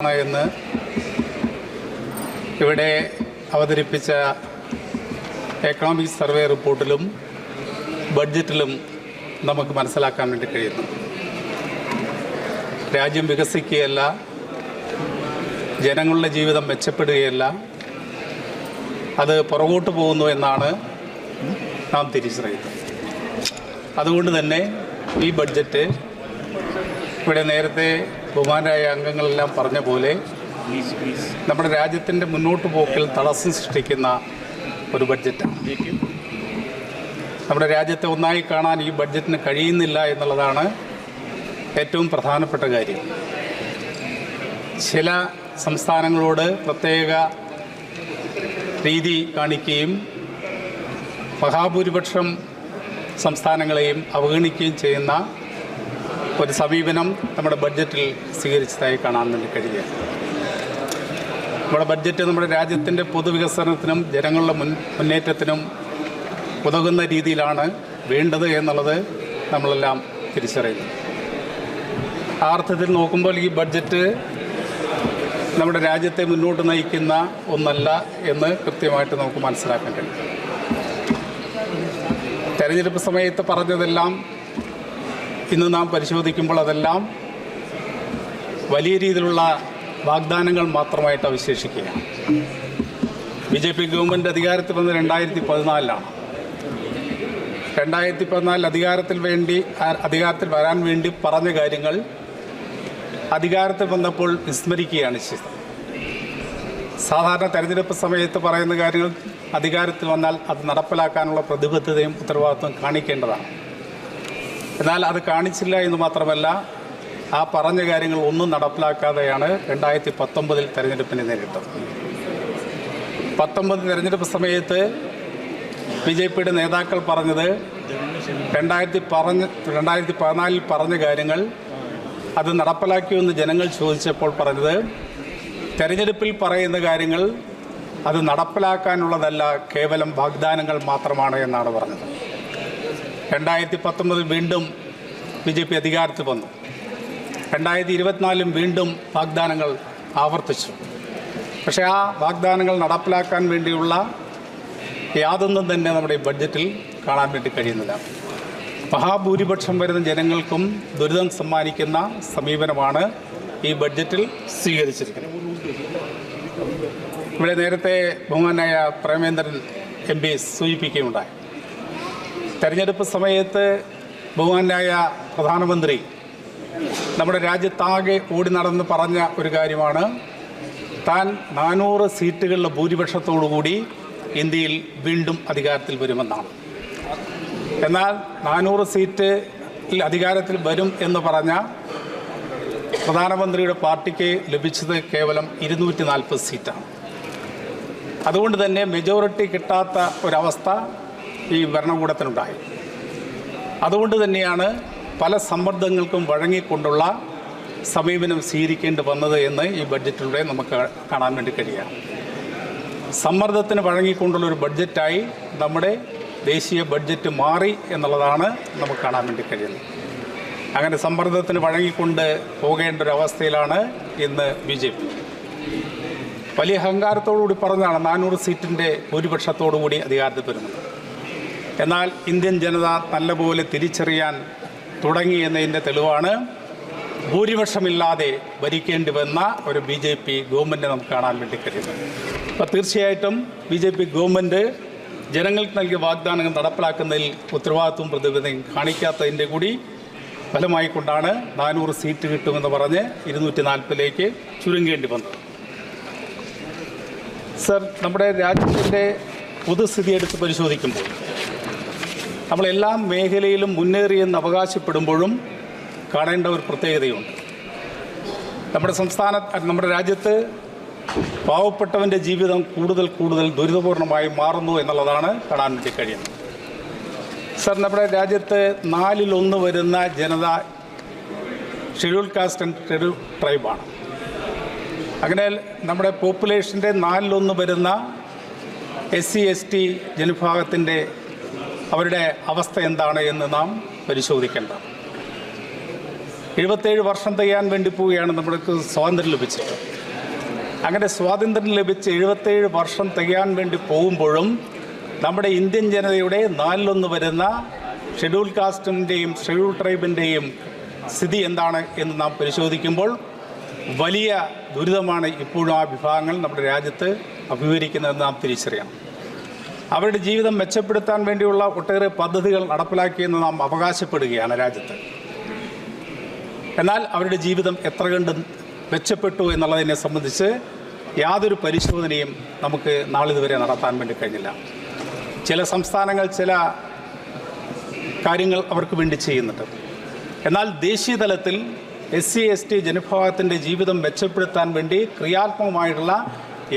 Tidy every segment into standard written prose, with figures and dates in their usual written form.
എന്ന് ഇവിടെ അവതരിപ്പിച്ച എക്കണോമിക് സർവേ റിപ്പോർട്ടിലും ബഡ്ജറ്റിലും നമുക്ക് മനസ്സിലാക്കാൻ വേണ്ടി കഴിയുന്നു. രാജ്യം വികസിക്കുകയല്ല, ജനങ്ങളുടെ ജീവിതം മെച്ചപ്പെടുകയല്ല, അത് പുറകോട്ട് പോകുന്നു എന്നാണ് നാം തിരിച്ചറിയുന്നത്. അതുകൊണ്ട് തന്നെ ഈ ബഡ്ജറ്റ് ഇവിടെ നേരത്തെ ബഹുമാനരായ അംഗങ്ങളെല്ലാം പറഞ്ഞ പോലെ നമ്മുടെ രാജ്യത്തിൻ്റെ മുന്നോട്ട് പോക്കിൽ തടസ്സം സൃഷ്ടിക്കുന്ന ഒരു ബഡ്ജറ്റാണ്. നമ്മുടെ രാജ്യത്തെ ഒന്നായി കാണാൻ ഈ ബഡ്ജറ്റിന് കഴിയുന്നില്ല എന്നുള്ളതാണ് ഏറ്റവും പ്രധാനപ്പെട്ട കാര്യം. ചില സംസ്ഥാനങ്ങളോട് പ്രത്യേക രീതി കാണിക്കുകയും മഹാഭൂരിപക്ഷം സംസ്ഥാനങ്ങളെയും അവഗണിക്കുകയും ചെയ്യുന്ന ഒരു സമീപനം നമ്മുടെ ബഡ്ജറ്റിൽ സ്വീകരിച്ചതായി കാണാൻ വേണ്ടി കഴിയുക. നമ്മുടെ ബഡ്ജറ്റ് നമ്മുടെ രാജ്യത്തിൻ്റെ പൊതുവികസനത്തിനും ജനങ്ങളുടെ മുന്നേറ്റത്തിനും ഉതകുന്ന രീതിയിലാണ് വേണ്ടത് എന്നുള്ളത് നമ്മളെല്ലാം തിരിച്ചറിയുന്നു. ആ അർത്ഥത്തിൽ നോക്കുമ്പോൾ ഈ ബഡ്ജറ്റ് നമ്മുടെ രാജ്യത്തെ മുന്നോട്ട് നയിക്കുന്ന ഒന്നല്ല എന്ന് കൃത്യമായിട്ട് നമുക്ക് മനസ്സിലാക്കാൻ കഴിയും. തെരഞ്ഞെടുപ്പ് സമയത്ത് പറഞ്ഞതെല്ലാം ഇന്ന് നാം പരിശോധിക്കുമ്പോൾ അതെല്ലാം വലിയ രീതിയിലുള്ള വാഗ്ദാനങ്ങൾ മാത്രമായിട്ട് അവശേഷിക്കുകയാണ്. BJP ഗവൺമെൻറ് അധികാരത്തിൽ വന്ന് 2014 അധികാരത്തിൽ വരാൻ വേണ്ടി പറഞ്ഞ കാര്യങ്ങൾ അധികാരത്തിൽ വന്നപ്പോൾ വിസ്മരിക്കുകയാണ് ചെയ്തത്. സാധാരണ തെരഞ്ഞെടുപ്പ് സമയത്ത് പറയുന്ന കാര്യങ്ങൾ അധികാരത്തിൽ വന്നാൽ അത് നടപ്പിലാക്കാനുള്ള പ്രതിബദ്ധതയും ഉത്തരവാദിത്വം കാണിക്കേണ്ടതാണ്. എന്നാൽ അത് കാണിച്ചില്ല എന്ന് മാത്രമല്ല, ആ പറഞ്ഞ കാര്യങ്ങൾ ഒന്നും നടപ്പിലാക്കാതെയാണ് 2019 തെരഞ്ഞെടുപ്പിനെ നേരിട്ടത്. 19 തെരഞ്ഞെടുപ്പ് സമയത്ത് BJPയുടെ നേതാക്കൾ പറഞ്ഞത് 2014 പറഞ്ഞ കാര്യങ്ങൾ അത് നടപ്പിലാക്കിയെന്ന് ജനങ്ങൾ ചോദിച്ചപ്പോൾ പറഞ്ഞത് തെരഞ്ഞെടുപ്പിൽ പറയുന്ന കാര്യങ്ങൾ അത് നടപ്പിലാക്കാനുള്ളതല്ല, കേവലം വാഗ്ദാനങ്ങൾ മാത്രമാണ് എന്നാണ് പറഞ്ഞത്. 2019 വീണ്ടും BJP അധികാരത്തിൽ വന്നു. 2024 വീണ്ടും വാഗ്ദാനങ്ങൾ ആവർത്തിച്ചു. പക്ഷേ ആ വാഗ്ദാനങ്ങൾ നടപ്പിലാക്കാൻ വേണ്ടിയുള്ള യാതൊന്നും തന്നെ നമ്മുടെ ഈ ബഡ്ജറ്റിൽ കാണാൻ വേണ്ടി കഴിയുന്നില്ല. മഹാഭൂരിപക്ഷം വരുന്ന ജനങ്ങൾക്കും ദുരിതം സമ്മാനിക്കുന്ന സമീപനമാണ് ഈ ബഡ്ജറ്റിൽ സ്വീകരിച്ചിരിക്കുന്നത്. ഇവിടെ നേരത്തെ ബഹുമാനായ പ്രേമേന്ദ്രൻ MP സൂചിപ്പിക്കുകയുണ്ടായി. തെരഞ്ഞെടുപ്പ് സമയത്ത് ബഹുമാനായ പ്രധാനമന്ത്രി നമ്മുടെ രാജ്യത്താകെ ഓടി നടന്ന് പറഞ്ഞ ഒരു കാര്യമാണ്, താൻ 400 സീറ്റുകളുടെ ഭൂരിപക്ഷത്തോടുകൂടി ഇന്ത്യയിൽ വീണ്ടും അധികാരത്തിൽ വരുമെന്നാണ്. എന്നാൽ 400 സീറ്റിൽ അധികാരത്തിൽ വരും എന്ന് പറഞ്ഞ പ്രധാനമന്ത്രിയുടെ പാർട്ടിക്ക് ലഭിച്ചത് കേവലം 240 സീറ്റാണ്. അതുകൊണ്ട് തന്നെ മെജോറിറ്റി കിട്ടാത്ത ഒരവസ്ഥ ഈ ഭരണകൂടത്തിനുണ്ടായി. അതുകൊണ്ട് തന്നെയാണ് പല സമ്മർദ്ദങ്ങൾക്കും വഴങ്ങിക്കൊണ്ടുള്ള സമീപനം സ്വീകരിക്കേണ്ടി വന്നത് എന്ന് ഈ ബഡ്ജറ്റിലൂടെ നമുക്ക് കാണാൻ വേണ്ടി കഴിയുക. സമ്മർദ്ദത്തിന് വഴങ്ങിക്കൊണ്ടുള്ള ഒരു ബഡ്ജറ്റായി നമ്മുടെ ദേശീയ ബഡ്ജറ്റ് മാറി എന്നുള്ളതാണ് നമുക്ക് കാണാൻ വേണ്ടി കഴിയുന്നത്. അങ്ങനെ സമ്മർദ്ദത്തിന് വഴങ്ങിക്കൊണ്ട് പോകേണ്ട ഒരു അവസ്ഥയിലാണ് ഇന്ന് BJP. വലിയ അഹങ്കാരത്തോടുകൂടി പറഞ്ഞതാണ് 400 സീറ്റിൻ്റെ ഭൂരിപക്ഷത്തോടുകൂടി അധികാരത്തിൽ വരുന്നത്. എന്നാൽ ഇന്ത്യൻ ജനത നല്ലപോലെ തിരിച്ചറിയാൻ തുടങ്ങി എന്നതിൻ്റെ തെളിവാണ് ഭൂരിപക്ഷമില്ലാതെ ഭരിക്കേണ്ടി വന്ന ഒരു BJP ഗവൺമെൻറ് നമുക്ക് കാണാൻ വേണ്ടി കഴിയുന്നത്. അപ്പോൾ തീർച്ചയായിട്ടും BJP ഗവൺമെൻറ് ജനങ്ങൾക്ക് നൽകിയ വാഗ്ദാനങ്ങൾ നടപ്പിലാക്കുന്നതിൽ ഉത്തരവാദിത്വവും പ്രതിബദ്ധതയും കാണിക്കാത്തതിൻ്റെ കൂടി ഫലമായിക്കൊണ്ടാണ് 400 സീറ്റ് കിട്ടുമെന്ന് പറഞ്ഞ് 240 ചുരുങ്ങേണ്ടി വന്നത്. സർ, നമ്മുടെ രാജ്യത്തിൻ്റെ പൊതുസ്ഥിതി എടുത്ത് പരിശോധിക്കുമ്പോൾ നമ്മളെല്ലാ മേഖലയിലും മുന്നേറിയെന്ന് അവകാശപ്പെടുമ്പോഴും കാണേണ്ട ഒരു പ്രത്യേകതയുണ്ട്. നമ്മുടെ രാജ്യത്ത് പാവപ്പെട്ടവൻ്റെ ജീവിതം കൂടുതൽ ദുരിതപൂർണമായി മാറുന്നു എന്നുള്ളതാണ് കാണാൻ വേണ്ടി കഴിയുന്നത്. സർ, നമ്മുടെ രാജ്യത്ത് 4/1 വരുന്ന ജനത ഷെഡ്യൂൾ കാസ്റ്റ് ആൻഡ് ഷെഡ്യൂൾ ട്രൈബാണ്. അങ്ങനെ നമ്മുടെ പോപ്പുലേഷൻ്റെ 4/1 വരുന്ന SC/ST ജനവിഭാഗത്തിൻ്റെ അവരുടെ അവസ്ഥ എന്താണ് എന്ന് നാം പരിശോധിക്കേണ്ട. 77 വർഷം തികയാൻ വേണ്ടി പോവുകയാണ് നമ്മൾക്ക് സ്വാതന്ത്ര്യം ലഭിച്ചിട്ട്. അങ്ങനെ സ്വാതന്ത്ര്യം ലഭിച്ച് 77 വർഷം തികയാൻ വേണ്ടി പോകുമ്പോഴും നമ്മുടെ ഇന്ത്യൻ ജനതയുടെ 1/4 വരുന്ന ഷെഡ്യൂൾ കാസ്റ്റിൻ്റെയും ഷെഡ്യൂൾ ട്രൈബിൻ്റെയും സ്ഥിതി എന്താണ് എന്ന് നാം പരിശോധിക്കുമ്പോൾ വലിയ ദുരിതമാണ് ഇപ്പോഴും ആ വിഭാഗങ്ങൾ നമ്മുടെ രാജ്യത്ത് അഭിമുഖീകരിക്കുന്നതെന്ന് നാം തിരിച്ചറിയണം. അവരുടെ ജീവിതം മെച്ചപ്പെടുത്താൻ വേണ്ടിയുള്ള ഒട്ടേറെ പദ്ധതികൾ നടപ്പിലാക്കിയെന്ന് നാം അവകാശപ്പെടുകയാണ് രാജ്യത്ത്. എന്നാൽ അവരുടെ ജീവിതം എത്ര കണ്ട് മെച്ചപ്പെട്ടു എന്നുള്ളതിനെ സംബന്ധിച്ച് യാതൊരു പരിശോധനയും നമുക്ക് നാളിതുവരെ നടത്താൻ വേണ്ടി കഴിഞ്ഞില്ല. ചില സംസ്ഥാനങ്ങൾ ചില കാര്യങ്ങൾ അവർക്ക് വേണ്ടി ചെയ്യുന്നുണ്ട്. എന്നാൽ ദേശീയ തലത്തിൽ SC/ST ജനവിഭാഗത്തിൻ്റെ ജീവിതം മെച്ചപ്പെടുത്താൻ വേണ്ടി ക്രിയാത്മകമായിട്ടുള്ള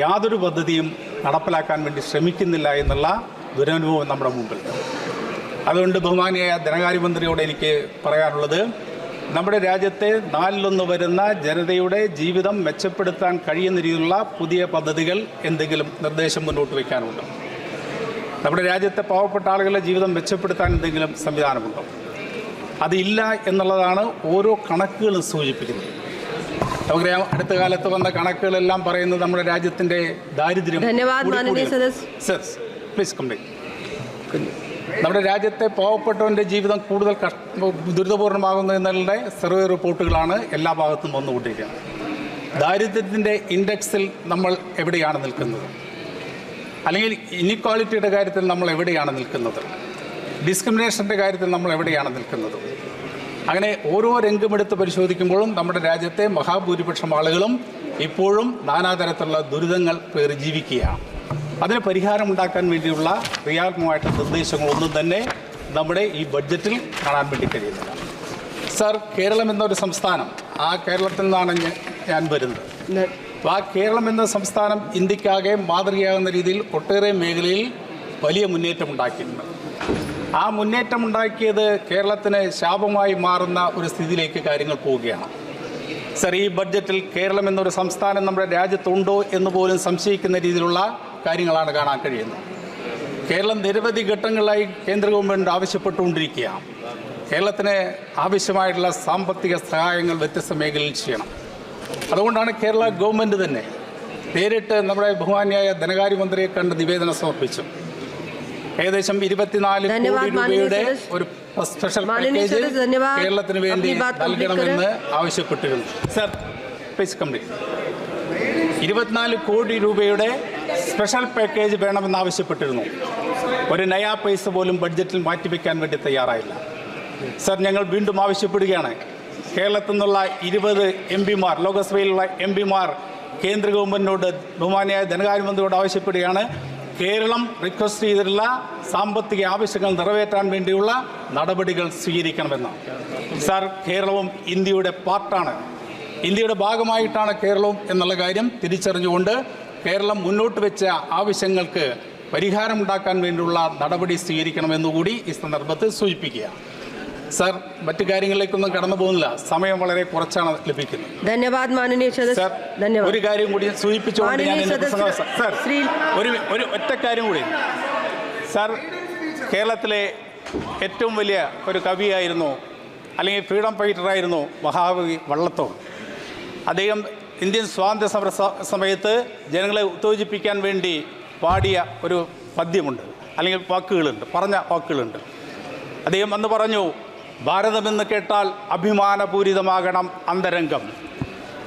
യാതൊരു പദ്ധതിയും നടപ്പിലാക്കാൻ വേണ്ടി ശ്രമിക്കുന്നില്ല എന്നുള്ള ദുരനുഭവം നമ്മുടെ മുമ്പിലുണ്ട്. അതുകൊണ്ട് ബഹുമാനിയായ ധനകാര്യമന്ത്രിയോട് എനിക്ക് പറയാനുള്ളത്, നമ്മുടെ രാജ്യത്തെ 1/4 വരുന്ന ജനതയുടെ ജീവിതം മെച്ചപ്പെടുത്താൻ കഴിയുന്ന രീതിയിലുള്ള പുതിയ പദ്ധതികൾ എന്തെങ്കിലും നിർദ്ദേശം മുന്നോട്ട് വയ്ക്കാനുണ്ടോ? നമ്മുടെ രാജ്യത്തെ പാവപ്പെട്ട ആളുകളുടെ ജീവിതം മെച്ചപ്പെടുത്താൻ എന്തെങ്കിലും സംവിധാനമുണ്ടോ? അതില്ല എന്നുള്ളതാണ് ഓരോ കണക്കുകളും സൂചിപ്പിക്കുന്നത്. നമുക്കറിയാം, അടുത്ത കാലത്ത് വന്ന കണക്കുകളെല്ലാം പറയുന്നത് നമ്മുടെ രാജ്യത്തിൻ്റെ ദാരിദ്ര്യം പ്ലീസ് കംപ്ലീറ്റ് നമ്മുടെ രാജ്യത്തെ പാവപ്പെട്ടവൻ്റെ ജീവിതം കൂടുതൽ ദുരിതപൂർണ്ണമാകുന്നു എന്നുള്ള സർവേ റിപ്പോർട്ടുകളാണ് എല്ലാ ഭാഗത്തും വന്നുകൊണ്ടിരിക്കുന്നത്. ദാരിദ്ര്യത്തിൻ്റെ ഇൻഡെക്സിൽ നമ്മൾ എവിടെയാണ് നിൽക്കുന്നത്? അല്ലെങ്കിൽ ഇനിക്വാളിറ്റിയുടെ കാര്യത്തിൽ നമ്മൾ എവിടെയാണ് നിൽക്കുന്നത്? ഡിസ്ക്രിമിനേഷൻ്റെ കാര്യത്തിൽ നമ്മൾ എവിടെയാണ് നിൽക്കുന്നത്? അങ്ങനെ ഓരോ രംഗമെടുത്ത് പരിശോധിക്കുമ്പോഴും നമ്മുടെ രാജ്യത്തെ മഹാഭൂരിപക്ഷം ആളുകളും ഇപ്പോഴും നാനാതരത്തിലുള്ള ദുരിതങ്ങൾ പേറി ജീവിക്കുകയാണ്. അതിന് പരിഹാരമുണ്ടാക്കാൻ വേണ്ടിയുള്ള ക്രിയാത്മകമായിട്ടുള്ള നിർദ്ദേശങ്ങളൊന്നും തന്നെ നമ്മുടെ ഈ ബഡ്ജറ്റിൽ കാണാൻ വേണ്ടി കഴിയുന്നില്ല. സർ, കേരളം എന്നൊരു സംസ്ഥാനം, ആ കേരളത്തിൽ നിന്നാണ് ഞാൻ വരുന്നത്. ആ കേരളം എന്ന സംസ്ഥാനം ഇന്ത്യക്കാകെ മാതൃകയാകുന്ന രീതിയിൽ ഒട്ടേറെ മേഖലയിൽ വലിയ മുന്നേറ്റമുണ്ടാക്കിയിട്ടുണ്ട്. ആ മുന്നേറ്റമുണ്ടാക്കിയത് കേരളത്തിന് ശാപമായി മാറുന്ന ഒരു സ്ഥിതിയിലേക്ക് കാര്യങ്ങൾ പോവുകയാണ്. സർ, ഈ ബഡ്ജറ്റിൽ കേരളം എന്നൊരു സംസ്ഥാനം നമ്മുടെ രാജ്യത്തുണ്ടോ എന്ന് പോലും സംശയിക്കുന്ന രീതിയിലുള്ള കാര്യങ്ങളാണ് കാണാൻ കഴിയുന്നത്. കേരളം നിരവധി ഘട്ടങ്ങളിലായി കേന്ദ്ര ഗവൺമെൻറ് ആവശ്യപ്പെട്ടുകൊണ്ടിരിക്കുകയാണ്. കേരളത്തിന് ആവശ്യമായിട്ടുള്ള സാമ്പത്തിക സഹായങ്ങൾ വ്യത്യസ്ത മേഖലയിൽ ചെയ്യണം. അതുകൊണ്ടാണ് കേരള ഗവൺമെൻറ് തന്നെ നേരിട്ട് നമ്മുടെ ബഹുമാന്യായ ധനകാര്യമന്ത്രിയെ കണ്ട് നിവേദനം സമർപ്പിച്ചു. ഏകദേശം 24 കോടി രൂപയുടെ ഒരു സ്പെഷ്യൽ പാക്കേജ് കേരളത്തിന് വേണ്ടി നൽകണമെന്ന് ആവശ്യപ്പെട്ടിരുന്നു. Sir, please complete. 24 കോടി രൂപയുടെ സ്പെഷ്യൽ പാക്കേജ് വേണമെന്ന് ആവശ്യപ്പെട്ടിരുന്നു. ഒരു നയാ പൈസ പോലും ബഡ്ജറ്റിൽ മാറ്റിവെക്കാൻ വേണ്ടി തയ്യാറായില്ല. സർ, ഞങ്ങൾ വീണ്ടും ആവശ്യപ്പെടുകയാണ്. കേരളത്തിൽ നിന്നുള്ള 20 MP-മാർ, ലോക്സഭയിലുള്ള MP-മാർ കേന്ദ്ര ഗവൺമെൻറ്റിനോട്, ബഹുമാന്യായ ധനകാര്യമന്ത്രിയോട് ആവശ്യപ്പെടുകയാണ്, കേരളം റിക്വസ്റ്റ് ചെയ്തിട്ടുള്ള സാമ്പത്തിക ആവശ്യങ്ങൾ നിറവേറ്റാൻ വേണ്ടിയുള്ള നടപടികൾ സ്വീകരിക്കണമെന്ന്. സർ, കേരളവും ഇന്ത്യയുടെ പാർട്ടാണ്, ഇന്ത്യയുടെ ഭാഗമായിട്ടാണ് കേരളവും എന്നുള്ള കാര്യം തിരിച്ചറിഞ്ഞുകൊണ്ട് കേരളം മുന്നോട്ട് വെച്ച ആവശ്യങ്ങൾക്ക് പരിഹാരമുണ്ടാക്കാൻ വേണ്ടിയുള്ള നടപടി സ്വീകരിക്കണമെന്നുകൂടി ഈ സന്ദർഭത്തിൽ സൂചിപ്പിക്കുക. സർ, മറ്റു കാര്യങ്ങളിലേക്കൊന്നും കടന്നു പോകുന്നില്ല, സമയം വളരെ കുറച്ചാണ് ലഭിക്കുന്നത്. ധന്യവാദ് മാനനീയ സദസ്യ. സർ, ഒരു കാര്യം കൂടി സൂചിപ്പിച്ചുകൊണ്ട് ഞാൻ സർ ഒരു ഒറ്റ കാര്യം കൂടി. സർ, കേരളത്തിലെ ഏറ്റവും വലിയ ഒരു കവിയായിരുന്നു, അല്ലെങ്കിൽ ഫ്രീഡം ഫൈറ്ററായിരുന്നു മഹാകവി വള്ളത്തോൾ. അദ്ദേഹം ഇന്ത്യൻ സ്വാതന്ത്ര്യ സമര സമയത്ത് ജനങ്ങളെ ഉത്തേജിപ്പിക്കാൻ വേണ്ടി പാടിയ ഒരു പദ്യമുണ്ട്, അല്ലെങ്കിൽ വാക്കുകളുണ്ട്, പറഞ്ഞ വാക്കുകളുണ്ട്. അദ്ദേഹം അന്ന് പറഞ്ഞു, ഭാരതമെന്ന് കേട്ടാൽ അഭിമാനപൂരിതമാകണം അന്തരംഗം,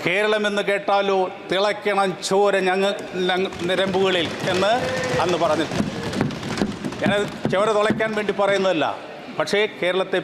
കേരളമെന്ന് കേട്ടാലോ തിളയ്ക്കണം ചോര ഞരമ്പുകളിൽ എന്ന് അന്ന് പറഞ്ഞിട്ടുണ്ട്. ഞാനത് ചോര തുളയ്ക്കാൻ വേണ്ടി പറയുന്നതല്ല, പക്ഷേ കേരളത്തെ